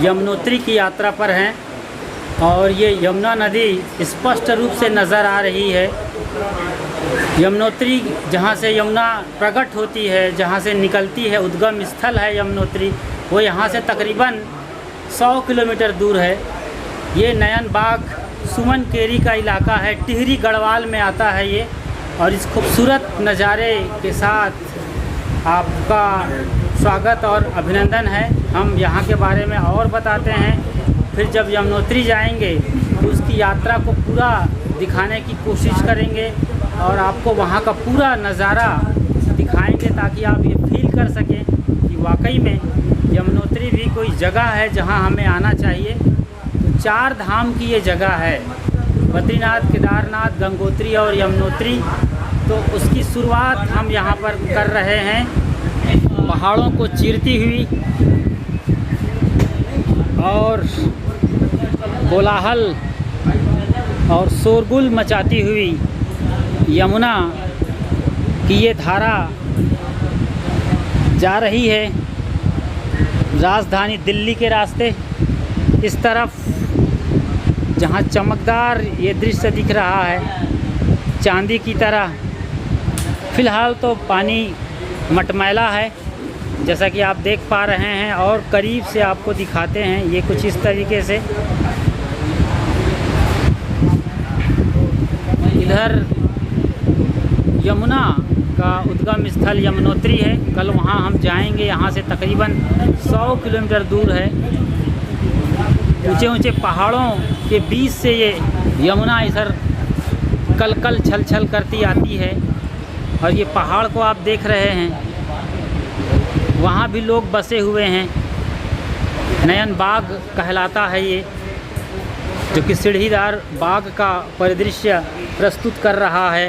यमुनोत्री की यात्रा पर हैं और ये यमुना नदी स्पष्ट रूप से नज़र आ रही है। यमुनोत्री जहाँ से यमुना प्रकट होती है, जहाँ से निकलती है, उद्गम स्थल है यमुनोत्री, वो यहाँ से तकरीबन 100 किलोमीटर दूर है। ये नयन बाग सुमन केरी का इलाका है, टिहरी गढ़वाल में आता है ये। और इस खूबसूरत नज़ारे के साथ आपका स्वागत और अभिनंदन है। हम यहाँ के बारे में और बताते हैं, फिर जब यमुनोत्री जाएंगे तो उसकी यात्रा को पूरा दिखाने की कोशिश करेंगे और आपको वहाँ का पूरा नज़ारा दिखाएंगे ताकि आप ये फील कर सकें कि वाकई में यमुनोत्री भी कोई जगह है जहाँ हमें आना चाहिए। तो 4 धाम की ये जगह है, बद्रीनाथ, केदारनाथ, गंगोत्री और यमुनोत्री। तो उसकी शुरुआत हम यहाँ पर कर रहे हैं, पहाड़ों को चीरती हुई और कोलाहल और शोरगुल मचाती हुई यमुना की ये धारा जा रही है राजधानी दिल्ली के रास्ते। इस तरफ जहाँ चमकदार ये दृश्य दिख रहा है चांदी की तरह। फ़िलहाल तो पानी मटमैला है जैसा कि आप देख पा रहे हैं, और करीब से आपको दिखाते हैं ये कुछ इस तरीके से। इधर यमुना का उद्गम स्थल यमुनोत्री है। कल वहाँ हम जाएंगे, यहाँ से तकरीबन 100 किलोमीटर दूर है। ऊंचे ऊंचे पहाड़ों के बीच से ये यमुना इधर कल कल छल छल करती आती है। और ये पहाड़ को आप देख रहे हैं, वहाँ भी लोग बसे हुए हैं। नयन बाग कहलाता है ये, जो कि सीढ़ीदार बाग का परिदृश्य प्रस्तुत कर रहा है।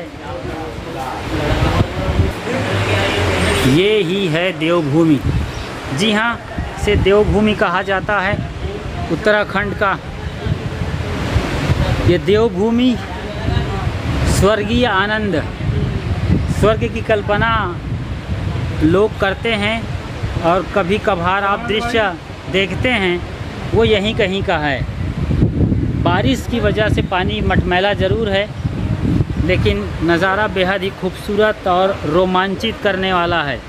ये ही है देवभूमि। जी हाँ, इसे देवभूमि कहा जाता है उत्तराखंड का। ये देवभूमि स्वर्गीय आनंद, स्वर्ग की कल्पना लोग करते हैं और कभी कभार आप दृश्य देखते हैं वो यहीं कहीं का है। बारिश की वजह से पानी मटमैला ज़रूर है, लेकिन नज़ारा बेहद ही खूबसूरत और रोमांचित करने वाला है।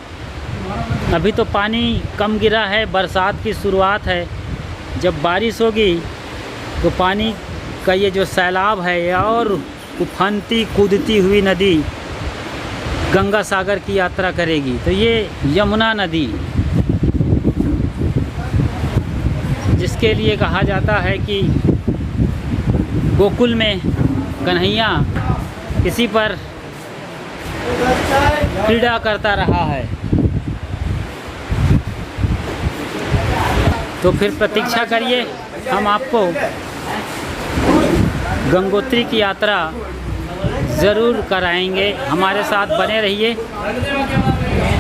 अभी तो पानी कम गिरा है, बरसात की शुरुआत है। जब बारिश होगी तो पानी का ये जो सैलाब है और उफनती कूदती हुई नदी गंगा सागर की यात्रा करेगी। तो ये यमुना नदी, जिसके लिए कहा जाता है कि गोकुल में कन्हैया किसी पर क्रीड़ा करता रहा है। तो फिर प्रतीक्षा करिए, हम आपको गंगोत्री की यात्रा ज़रूर कराएंगे। हमारे साथ बने रहिए।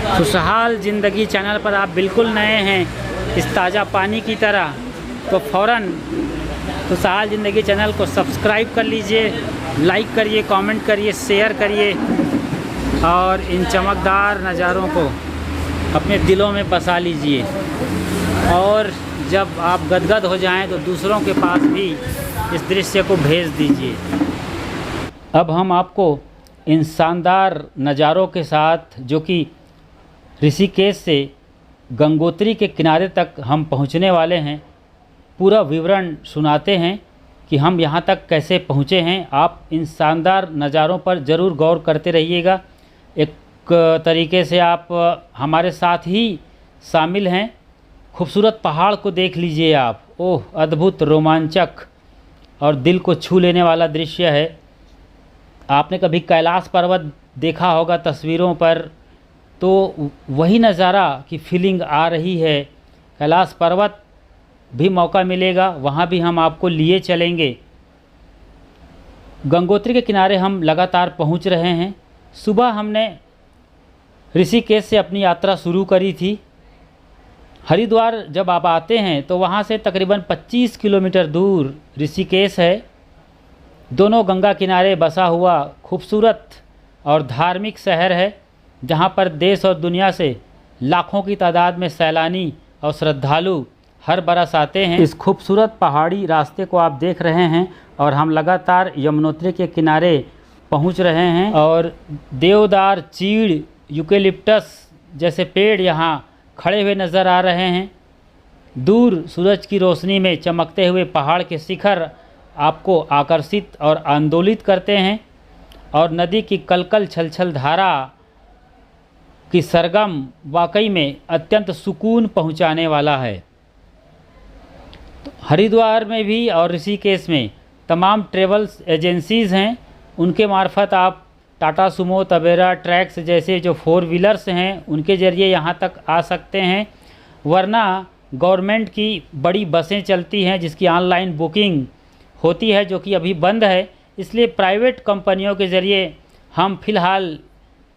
खुशहाल ज़िंदगी चैनल पर आप बिल्कुल नए हैं इस ताज़ा पानी की तरह, तो फ़ौरन खुशहाल ज़िंदगी चैनल को सब्सक्राइब कर लीजिए, लाइक करिए, कमेंट करिए, शेयर करिए और इन चमकदार नज़ारों को अपने दिलों में बसा लीजिए। और जब आप गदगद हो जाएं तो दूसरों के पास भी इस दृश्य को भेज दीजिए। अब हम आपको इन शानदार नज़ारों के साथ, जो कि ऋषिकेश से गंगोत्री के किनारे तक हम पहुंचने वाले हैं, पूरा विवरण सुनाते हैं कि हम यहां तक कैसे पहुंचे हैं। आप इन शानदार नज़ारों पर ज़रूर गौर करते रहिएगा। एक तरीके से आप हमारे साथ ही शामिल हैं। खूबसूरत पहाड़ को देख लीजिए आप। ओह, अद्भुत, रोमांचक और दिल को छू लेने वाला दृश्य है। आपने कभी कैलाश पर्वत देखा होगा तस्वीरों पर, तो वही नज़ारा की फीलिंग आ रही है। कैलाश पर्वत भी मौका मिलेगा, वहाँ भी हम आपको लिए चलेंगे। गंगोत्री के किनारे हम लगातार पहुँच रहे हैं। सुबह हमने ऋषिकेश से अपनी यात्रा शुरू करी थी। हरिद्वार जब आप आते हैं तो वहाँ से तकरीबन 25 किलोमीटर दूर ऋषिकेश है। दोनों गंगा किनारे बसा हुआ खूबसूरत और धार्मिक शहर है, जहाँ पर देश और दुनिया से लाखों की तादाद में सैलानी और श्रद्धालु हर बरस आते हैं। इस खूबसूरत पहाड़ी रास्ते को आप देख रहे हैं और हम लगातार यमुनोत्री के किनारे पहुंच रहे हैं और देवदार, चीड़, यूकेलिप्टस जैसे पेड़ यहाँ खड़े हुए नज़र आ रहे हैं। दूर सूरज की रोशनी में चमकते हुए पहाड़ के शिखर आपको आकर्षित और आंदोलित करते हैं और नदी की कलकल छलछल धारा की सरगम वाकई में अत्यंत सुकून पहुंचाने वाला है। हरिद्वार में भी और ऋषिकेश में तमाम ट्रेवल्स एजेंसीज़ हैं, उनके मार्फत आप टाटा सुमो, तवेरा, ट्रैक्स जैसे जो 4 व्हीलर्स हैं उनके ज़रिए यहाँ तक आ सकते हैं। वरना गवर्नमेंट की बड़ी बसें चलती हैं जिसकी ऑनलाइन बुकिंग होती है, जो कि अभी बंद है। इसलिए प्राइवेट कंपनियों के ज़रिए हम फ़िलहाल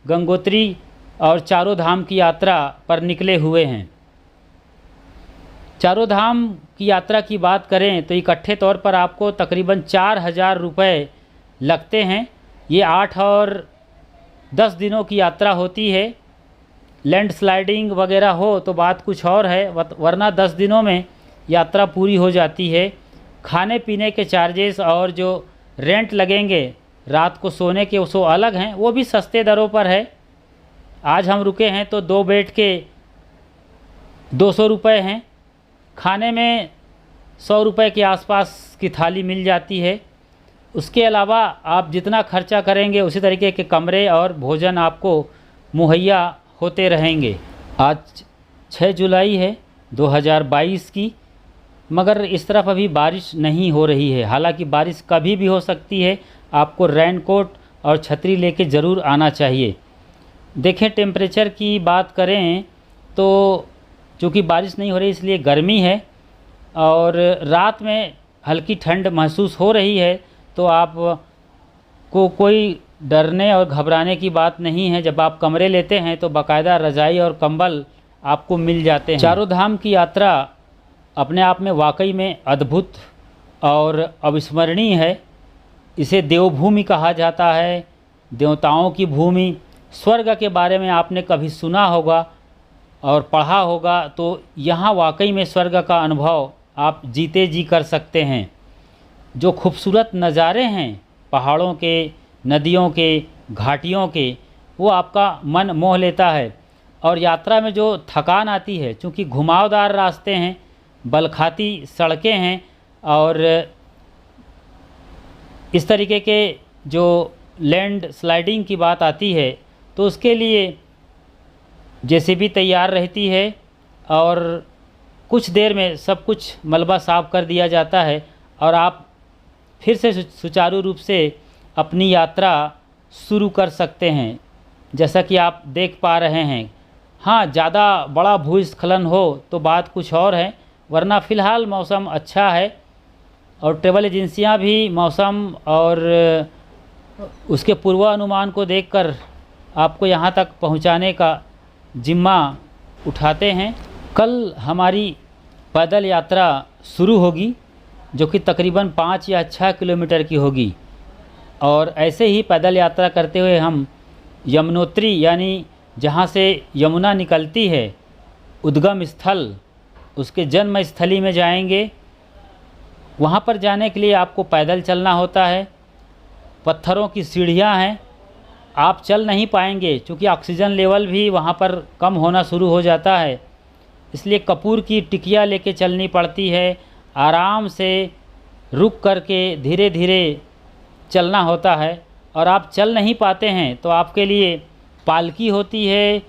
गंगोत्री और चारों धाम की यात्रा पर निकले हुए हैं। चारों धाम की यात्रा की बात करें तो इकट्ठे तौर पर आपको तकरीबन 4000 रुपये लगते हैं। ये 8 और 10 दिनों की यात्रा होती है। लैंडस्लाइडिंग वगैरह हो तो बात कुछ और है, वरना 10 दिनों में यात्रा पूरी हो जाती है। खाने पीने के चार्जेस और जो रेंट लगेंगे रात को सोने के सो अलग हैं, वो भी सस्ते दरों पर है। आज हम रुके हैं तो 2 बेड के 200 रुपये हैं। खाने में 100 रुपये के आसपास की थाली मिल जाती है। उसके अलावा आप जितना खर्चा करेंगे उसी तरीके के कमरे और भोजन आपको मुहैया होते रहेंगे। आज 6 जुलाई है 2022 की, मगर इस तरफ अभी बारिश नहीं हो रही है। हालांकि बारिश कभी भी हो सकती है। आपको रेनकोट और छतरी लेके ज़रूर आना चाहिए। देखें, टेम्परेचर की बात करें तो चूँकि बारिश नहीं हो रही इसलिए गर्मी है और रात में हल्की ठंड महसूस हो रही है, तो आप को कोई डरने और घबराने की बात नहीं है। जब आप कमरे लेते हैं तो बाकायदा रज़ाई और कंबल आपको मिल जाते हैं। चारों धाम की यात्रा अपने आप में वाकई में अद्भुत और अविस्मरणीय है। इसे देवभूमि कहा जाता है, देवताओं की भूमि। स्वर्ग के बारे में आपने कभी सुना होगा और पढ़ा होगा, तो यहाँ वाकई में स्वर्ग का अनुभव आप जीते जी कर सकते हैं। जो खूबसूरत नज़ारे हैं पहाड़ों के, नदियों के, घाटियों के, वो आपका मन मोह लेता है। और यात्रा में जो थकान आती है, चूँकि घुमावदार रास्ते हैं, बलखाती सड़कें हैं और इस तरीके के जो लैंड स्लाइडिंग की बात आती है तो उसके लिए जेसीबी तैयार रहती है और कुछ देर में सब कुछ मलबा साफ़ कर दिया जाता है और आप फिर से सुचारू रूप से अपनी यात्रा शुरू कर सकते हैं, जैसा कि आप देख पा रहे हैं। हाँ, ज़्यादा बड़ा भूस्खलन हो तो बात कुछ और है, वरना फ़िलहाल मौसम अच्छा है और ट्रैवल एजेंसियां भी मौसम और उसके पूर्वानुमान को देखकर आपको यहां तक पहुंचाने का जिम्मा उठाते हैं। कल हमारी पैदल यात्रा शुरू होगी, जो कि तकरीबन 5 या 6 किलोमीटर की होगी और ऐसे ही पैदल यात्रा करते हुए हम यमुनोत्री, यानी जहां से यमुना निकलती है, उद्गम स्थल, उसके जन्म स्थली में जाएंगे। वहाँ पर जाने के लिए आपको पैदल चलना होता है। पत्थरों की सीढ़ियाँ हैं, आप चल नहीं पाएंगे क्योंकि ऑक्सीजन लेवल भी वहाँ पर कम होना शुरू हो जाता है। इसलिए कपूर की टिकिया लेके चलनी पड़ती है। आराम से रुक करके धीरे धीरे चलना होता है और आप चल नहीं पाते हैं तो आपके लिए पालकी होती है।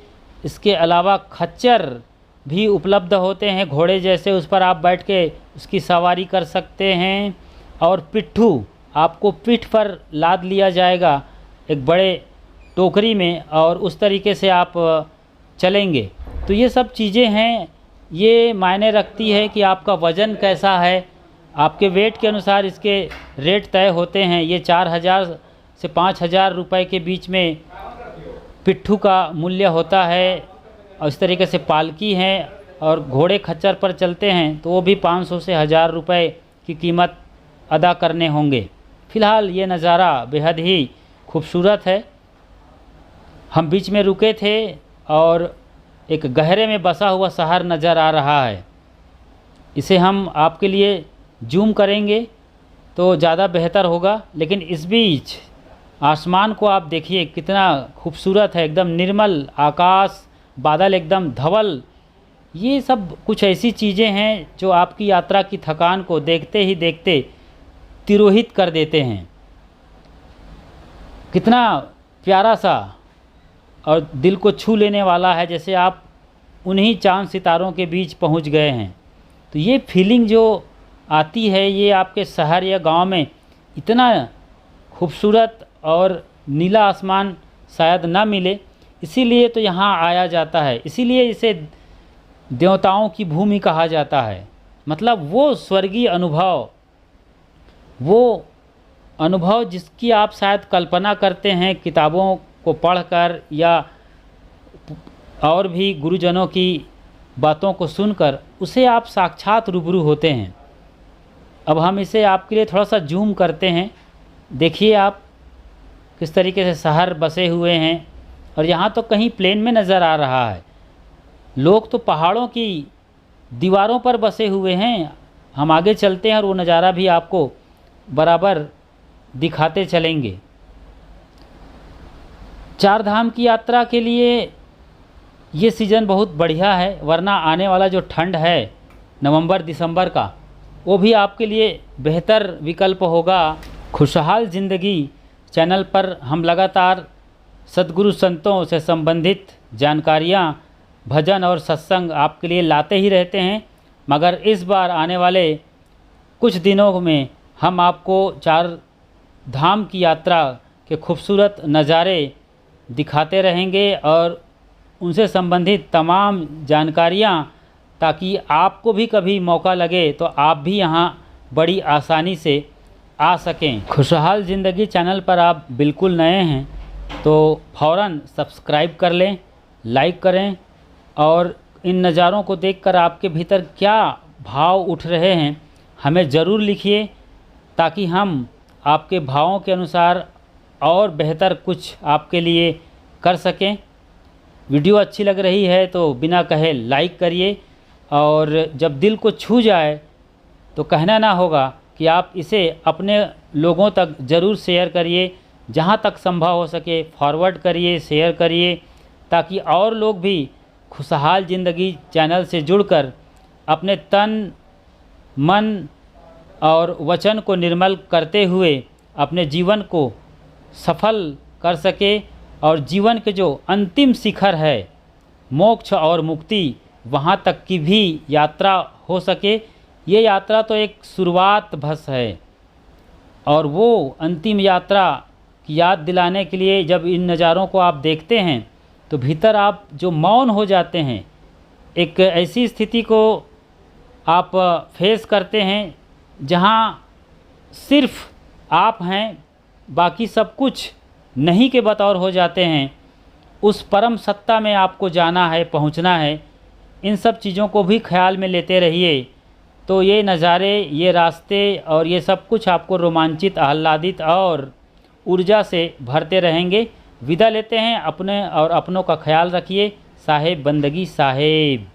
इसके अलावा खच्चर भी उपलब्ध होते हैं, घोड़े जैसे, उस पर आप बैठ के उसकी सवारी कर सकते हैं। और पिट्ठू, आपको पीठ पर लाद लिया जाएगा एक बड़े टोकरी में और उस तरीके से आप चलेंगे। तो ये सब चीज़ें हैं, ये मायने रखती है कि आपका वज़न कैसा है। आपके वेट के अनुसार इसके रेट तय होते हैं। ये 4000 से 5000 रुपए के बीच में पिट्ठू का मूल्य होता है और इस तरीके से पालकी हैं और घोड़े खच्चर पर चलते हैं तो वो भी 500 से 1000 रुपए की कीमत अदा करने होंगे। फ़िलहाल ये नज़ारा बेहद ही खूबसूरत है। हम बीच में रुके थे और एक गहरे में बसा हुआ शहर नज़र आ रहा है। इसे हम आपके लिए जूम करेंगे तो ज़्यादा बेहतर होगा। लेकिन इस बीच आसमान को आप देखिए कितना खूबसूरत है, एकदम निर्मल आकाश, बादल एकदम धवल। ये सब कुछ ऐसी चीज़ें हैं जो आपकी यात्रा की थकान को देखते ही देखते तिरोहित कर देते हैं। कितना प्यारा सा और दिल को छू लेने वाला है, जैसे आप उन्हीं चांद सितारों के बीच पहुंच गए हैं। तो ये फीलिंग जो आती है ये आपके शहर या गांव में इतना खूबसूरत और नीला आसमान शायद ना मिले, इसीलिए तो यहाँ आया जाता है। इसीलिए इसे देवताओं की भूमि कहा जाता है। मतलब वो स्वर्गीय अनुभव, वो अनुभव जिसकी आप शायद कल्पना करते हैं किताबों को पढ़कर या और भी गुरुजनों की बातों को सुनकर, उसे आप साक्षात रूबरू होते हैं। अब हम इसे आपके लिए थोड़ा सा जूम करते हैं। देखिए आप किस तरीके से शहर बसे हुए हैं, और यहाँ तो कहीं प्लेन में नज़र आ रहा है। लोग तो पहाड़ों की दीवारों पर बसे हुए हैं। हम आगे चलते हैं और वो नज़ारा भी आपको बराबर दिखाते चलेंगे। चार धाम की यात्रा के लिए ये सीज़न बहुत बढ़िया है, वरना आने वाला जो ठंड है नवंबर दिसंबर का, वो भी आपके लिए बेहतर विकल्प होगा। खुशहाल ज़िंदगी चैनल पर हम लगातार सद्गुरु संतों से संबंधित जानकारियाँ, भजन और सत्संग आपके लिए लाते ही रहते हैं। मगर इस बार आने वाले कुछ दिनों में हम आपको चार धाम की यात्रा के खूबसूरत नज़ारे दिखाते रहेंगे और उनसे संबंधित तमाम जानकारियाँ, ताकि आपको भी कभी मौका लगे तो आप भी यहाँ बड़ी आसानी से आ सकें। खुशहाल ज़िंदगी चैनल पर आप बिल्कुल नए हैं तो फ़ौरन सब्सक्राइब कर लें, लाइक करें, और इन नज़ारों को देखकर आपके भीतर क्या भाव उठ रहे हैं हमें ज़रूर लिखिए, ताकि हम आपके भावों के अनुसार और बेहतर कुछ आपके लिए कर सकें। वीडियो अच्छी लग रही है तो बिना कहे लाइक करिए, और जब दिल को छू जाए तो कहना ना होगा कि आप इसे अपने लोगों तक ज़रूर शेयर करिए। जहाँ तक संभव हो सके फॉरवर्ड करिए, शेयर करिए, ताकि और लोग भी खुशहाल ज़िंदगी चैनल से जुड़कर अपने तन, मन और वचन को निर्मल करते हुए अपने जीवन को सफल कर सके, और जीवन के जो अंतिम शिखर है मोक्ष और मुक्ति, वहाँ तक की भी यात्रा हो सके। ये यात्रा तो एक शुरुआत बस है, और वो अंतिम यात्रा की याद दिलाने के लिए जब इन नज़ारों को आप देखते हैं तो भीतर आप जो मौन हो जाते हैं, एक ऐसी स्थिति को आप फेस करते हैं जहाँ सिर्फ आप हैं, बाकी सब कुछ नहीं के बतौर हो जाते हैं। उस परम सत्ता में आपको जाना है, पहुंचना है। इन सब चीज़ों को भी ख्याल में लेते रहिए, तो ये नज़ारे, ये रास्ते और ये सब कुछ आपको रोमांचित, आह्लादित और ऊर्जा से भरते रहेंगे। विदा लेते हैं। अपने और अपनों का ख्याल रखिए। साहेब बंदगी साहेब।